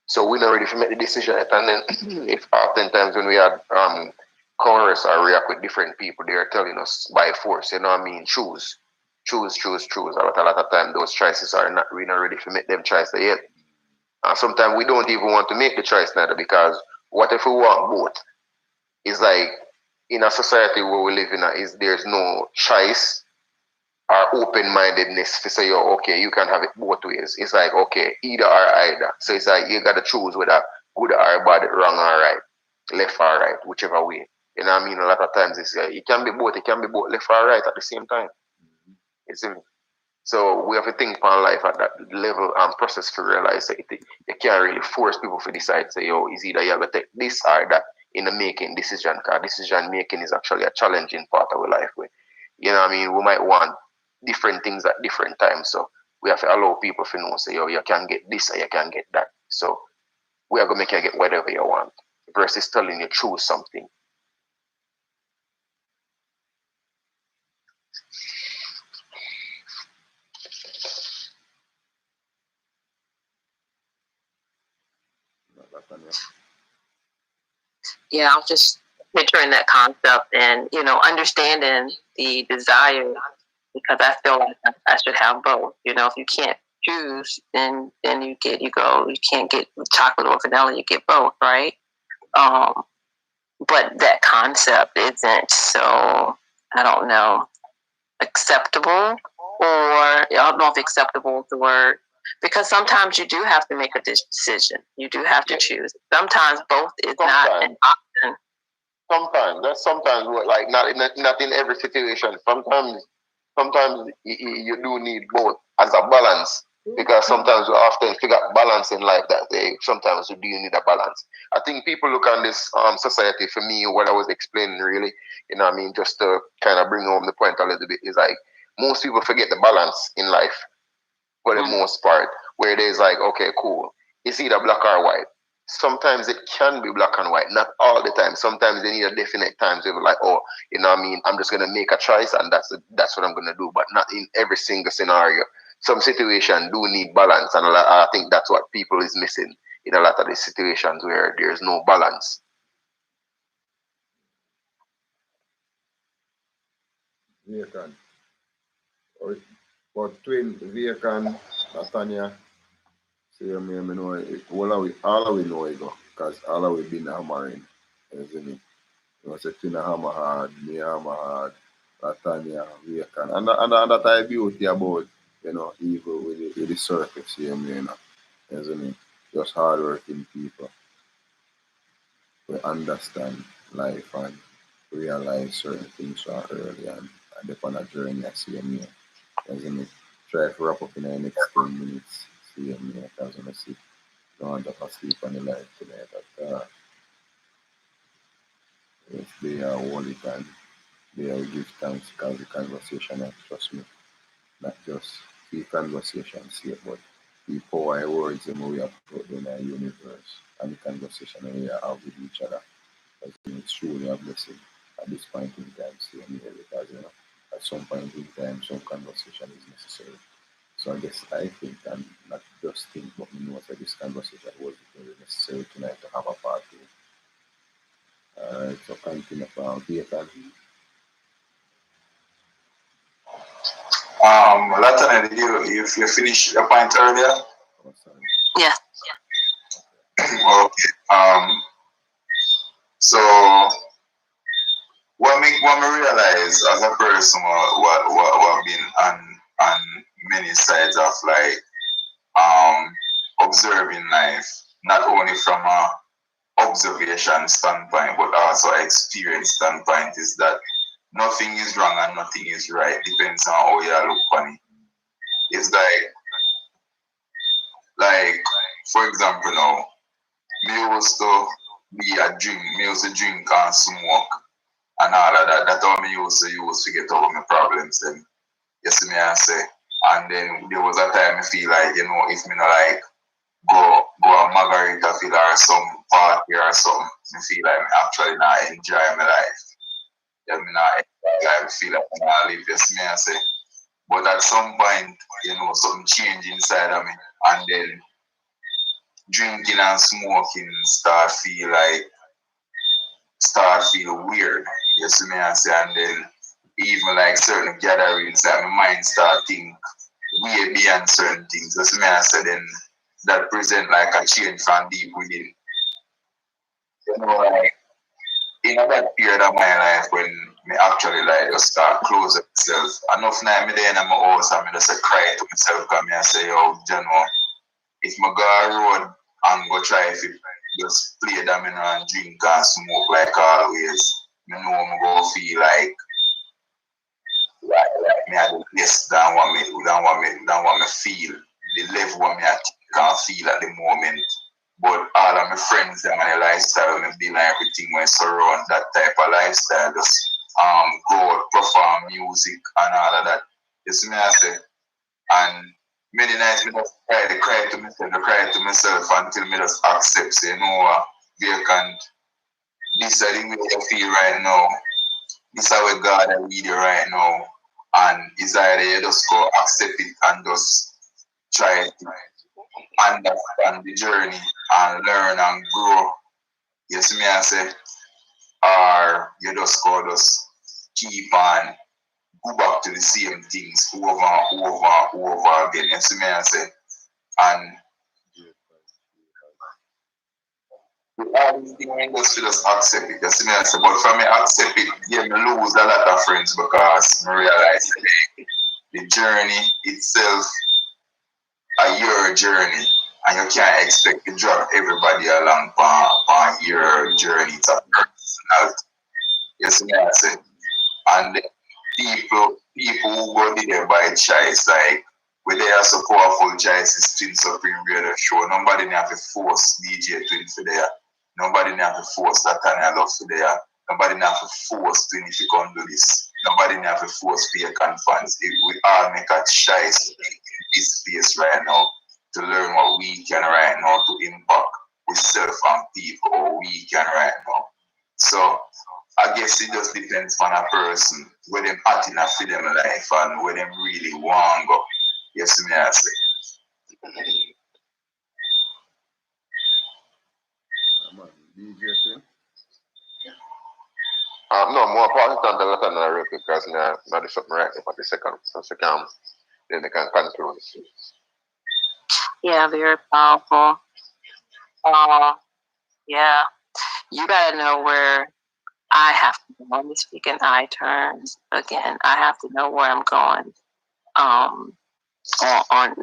So we're not ready to make the decision yet. And then if oftentimes when we had converse or react with different people, they are telling us by force, you know what I mean, choose. Choose. A lot of time those choices are not really ready to make them choices yet. Sometimes we don't even want to make the choice neither because what if we want both? It's like in a society where we live in, is there's no choice or open-mindedness to say, yo, okay, you can have it both ways. It's like, okay, either or either. So it's like you got to choose whether good or bad, wrong or right, left or right, whichever way. You know what I mean? A lot of times it's it can be both. It can be both left or right at the same time. You see me? So we have to think upon life at that level and process to realize that you can't really force people to decide, say, yo, is either you have to take this or that in the making decision, because decision making is actually a challenging part of our life. You know what I mean? We might want different things at different times. So we have to allow people to know, say, yo, you can get this or you can get that. So we are going to make you get whatever you want versus telling you choose something. Yeah, I was just picturing that concept and, you know, understanding the desire because I feel like I should have both. You know, if you can't choose, then you can't get chocolate or vanilla, you get both, right? But that concept isn't so, I don't know, acceptable, or I don't know if acceptable is the word, because sometimes you do have to make a decision. You do have to choose. Sometimes both is not an option. Sometimes like not in every situation. Sometimes you do need both as a balance because sometimes we often figure balance in life that day. Sometimes you do need a balance. I think people look on this society, for me, what I was explaining really, you know what I mean, just to kind of bring home the point a little bit, is like most people forget the balance in life for the most part, where there's like, okay, cool, it's either black or white. Sometimes it can be black and white, not all the time. Sometimes they need a definite times where like, oh, you know what I mean, I'm just gonna make a choice and that's what I'm gonna do, but not in every single scenario. Some situations do need balance, and I think that's what people is missing in a lot of these situations where there's no balance. Vacant. But twin Vacant, Latanya, see me know it, all of we know it go, because all of we been hammering, you see me. You know, say twin hammer hard, me hammer hard, Latanya, Vacant. And that I beauty about, you know, evil with the surface, you know, you see me. Just hardworking people. We understand life and realize certain things so early and depend on a journey I see me. As in try to wrap up in the next 10 minutes, see me because I see don't want to sleep on the life today. But it's there all the time. There we give thanks because the conversation trust me. Not just the conversation safe, but the power of words and we have put in the universe and the conversation we have with each other. It's truly a blessing at this point in time, seeing here because you know at some point in time some conversation is necessary. So I guess I think and not just think but we know that this conversation was very necessary tonight to have a part two. Peter. Latana, did you finish your point earlier? Oh, sorry. Yeah. Okay. So what me realize as a person what been on many sides of like observing life, not only from a observation standpoint but also experience standpoint, is that nothing is wrong and nothing is right. Depends on how you look on it. It's like for example now, me used to me used to drink and smoke and all of that. That's how me used to get over my problems then. You see me I say. And then there was a time I feel like, if me not like go a Margarita feel or some party or something, I feel like I actually not enjoy my life. Yeah, me not enjoy life. I feel like I not live. You see me I say. But at some point, something change inside of me, and then drinking and smoking start feel weird. You see me I say, and then even like certain gatherings that my mind start think way beyond certain things. You see me I say, then that present like a change from deep within. Like in that period of my life when me actually like just start closing myself. Enough night me there in my house and me just cry to myself because me I say, yo, if I go a road and go try if it just play domino and drink and smoke like always, me know I'm going to feel like me at the best than what me feel, the level what me I can feel at the moment. But all of my friends and my lifestyle, my bill and everything when surround that type of lifestyle, just go out, perform music and all of that. You see me I say, and many nights me just cry to myself until me just accept, say, vacant. This is the way I feel right now. This is how God I lead you right now. And it's either you just go accept it and just try to understand the journey and learn and grow. You see me I say, or you just keep on go back to the same things over and over again. You see me I say, and all these things we just accept it. You see me I say, but for me accept it, yeah, me lose a lot of friends because I realize the journey itself your journey, and you can't expect to drag everybody along on your journey. It's a personality. Yes, me I say. And the people who go there by choice, like when they are so powerful choices, Twin Supreme Radio Show, nobody have to force DJ Twin for there. Nobody have to force Latanya Love for there. Nobody have to force Twin if you can't do this. Nobody have to force vacant fans. We all make a choice in this space right now to learn what we can right now to impact with self and people or we can right now. So I guess it just depends on a person where them at in a for them life and where them really want to go. Yes, me I say. DJ No, more important than the letter real quick because now do something right for the second. So then they can conclude. Yeah, very powerful. Yeah, you gotta know where I have to go. Let me speak in I terms again. I have to know where I'm going. On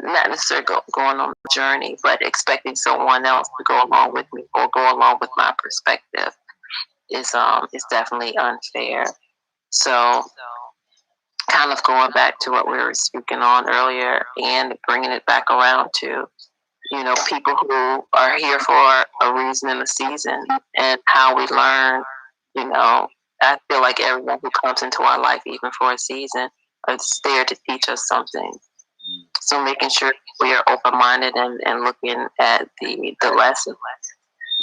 not necessarily going on the journey, but expecting someone else to go along with me or go along with my perspective is definitely unfair. So kind of going back to what we were speaking on earlier and bringing it back around to, people who are here for a reason and a season and how we learn, I feel like everyone who comes into our life, even for a season, is there to teach us something. So making sure we are open-minded and looking at the lesson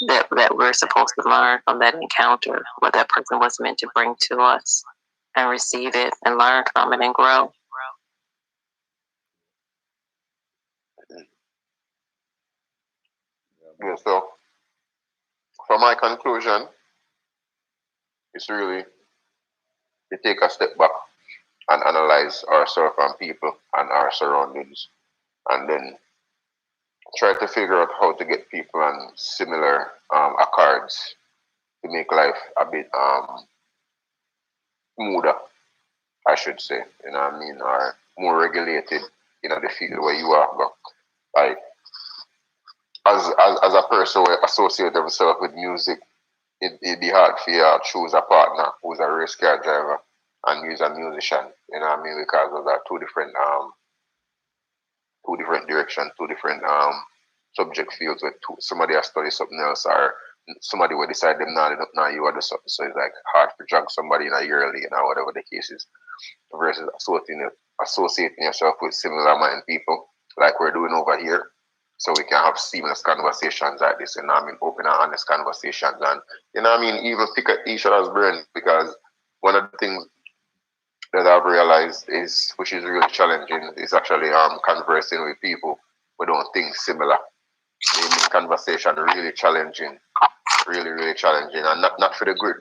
that we're supposed to learn from that encounter, what that person was meant to bring to us, and receive it and learn from it and grow. Yeah, so for my conclusion, it's really we take a step back and analyze ourselves and people and our surroundings, and then try to figure out how to get people on similar accords to make life a bit smoother, I should say. You know what I mean? Or more regulated, the field where you are. But like as a person who associate themselves with music, it'd be hard for you to choose a partner who's a race car driver and who's a musician. You know what I mean? Because those are two different directions, two different subject fields where somebody has studied something else, or somebody will decide them now you are the something. So it's like hard to drag somebody in a yearly, whatever the case is, versus associating yourself with similar minded people like we're doing over here. So we can have seamless conversations like this, open and honest conversations, and even pick at each other's brain, because one of the things that I've realized is, which is really challenging, is actually conversing with people who don't think similar. They make conversation really challenging, really, really challenging, and not for the greater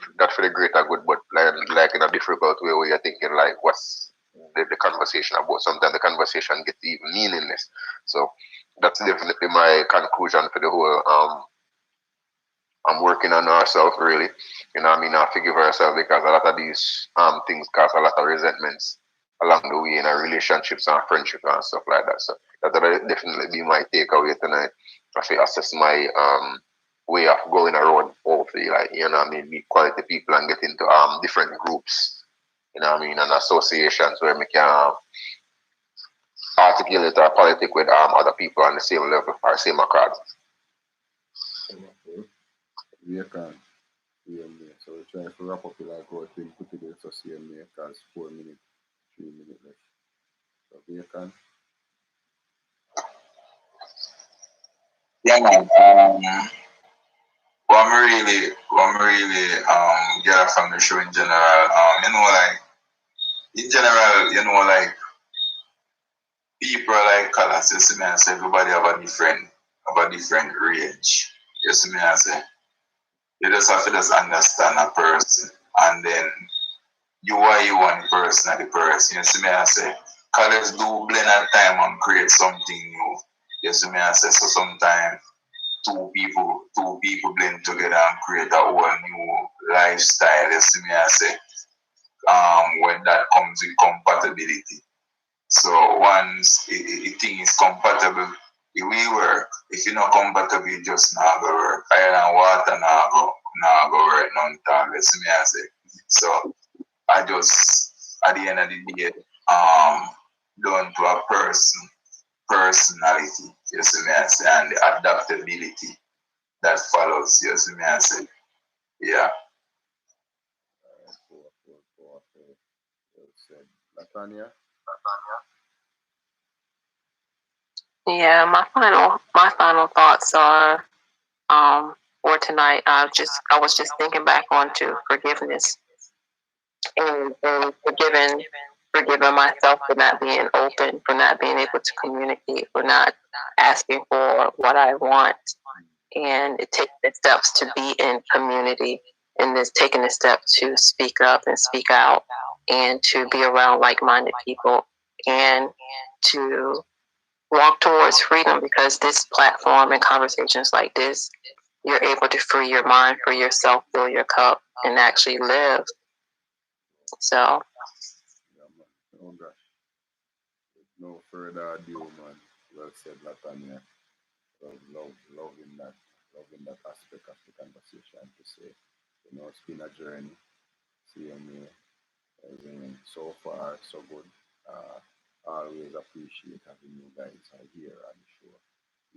good, but like in a difficult way where you're thinking like, what's the conversation about? Sometimes the conversation gets even meaningless. So that's definitely my conclusion for the whole. I'm working on ourselves really, I forgive ourselves, because a lot of these things cause a lot of resentments along the way in our relationships and friendships and stuff like that. So that'll definitely be my takeaway tonight. I feel assess my way of going around, hopefully, meet quality people and get into different groups, and associations where we can articulate our politics with other people on the same level or same accord. We can. So we're trying to wrap up the like what we put together so CMA because 4 minutes, 3 minutes left. So we can. Yeah, man. What I'm really get from the show in general, like in general, like people like colors, you see me I say everybody have a different range. You see me I say you just have to just understand a person, and then you are you one person at the person. You see me I say colors do blend at time and create something new. You see me I say so sometimes two people blend together and create a whole new lifestyle. You see me I say when that comes with compatibility. So once the thing is compatible, it will work. If you're not compatible, it just not go work. Fire and water not go work none time. You see me I say. So I just at the end of the day, down to a personality, you see me I say, and the adaptability that follows, you see me I say. Yeah. Well said. Latanya? Yeah, my final thoughts are for tonight. I was just thinking back onto forgiveness and forgiving myself for not being open, for not being able to communicate, for not asking for what I want, and it takes the steps to be in community, and this taking the step to speak up and speak out, and to be around like-minded people, and to walk towards freedom, because this platform and conversations like this, you're able to free your mind, free yourself, fill your cup, and actually live. So, Yeah, man. Oh gosh. With no further ado, man. Well said, Latanya. Loving that aspect of the conversation to say, it's been a journey. CMA, so far, so good. Always appreciate having you guys here on the show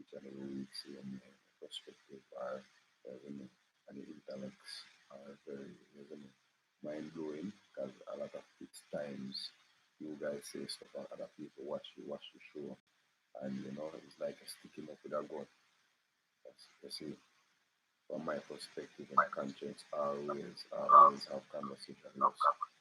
each and every week. CMA perspective are and the intellects are very mind blowing because a lot of times you guys say stuff and other people watch the show and it's like a sticking up with a gun. You see, from my perspective and conscience, always have conversations.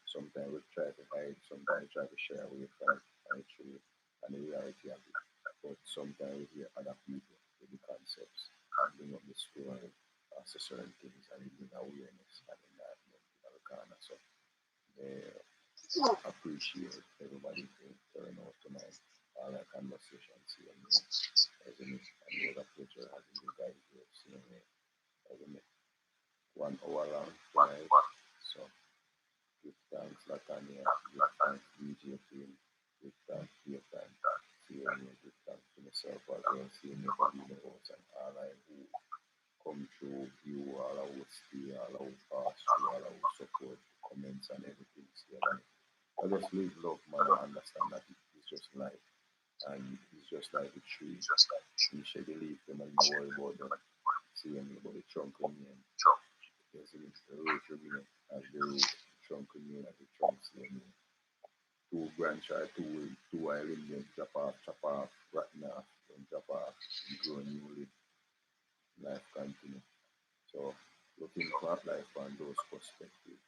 Sometimes we try to hide, sometimes we try to share away from it, and it's true, and the reality of it. But sometimes we hear other people with the concepts and bring up the story, certain things, and it bring awareness and enlightenment in our corner. So appreciate everybody for turning out tonight. All our conversations here, isn't it? And it was a pleasure having you guys here, seeing me, isn't it? 1 hour long tonight. So give thanks, Latanya. Give thanks, DJ team. Give thanks, Ethan. Seeing me. Give thanks to myself as well. Seeing me for being the host and all I who come through, view, all our stay, all our pass through, all our support, comments, and everything. See, I just live love, man. I understand that it's just life. And it's just like a tree. You should believe them and you worry about them. See, but the trunk remain. Yes, the root remain as the root, the trunk remain as the trunk. See, two branch or two island, then chop off, rotten off, then chop off, and grow newly. Life continue. So looking at life from those perspectives,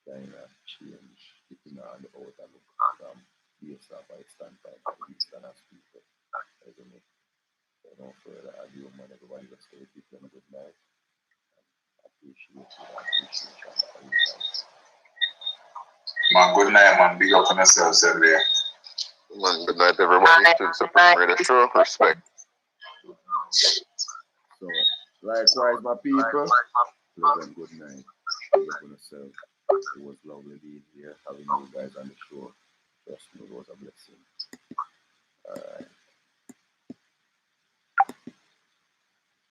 kind of change, keeping on the outer look from based off by standpoint of the Easterners people. Isn't it? So no further ado, man, everybody just stay with them good night. Appreciate you, appreciation for you guys. Man, good night, man. Big up on yourself, Saturday. Man, good night, everybody. To the Supreme Radio Show. Respect. So, likewise, my people, pleasant good night. Big up on yourself. It was lovely being here, having you guys on the show. Trust me, it was a blessing. All right.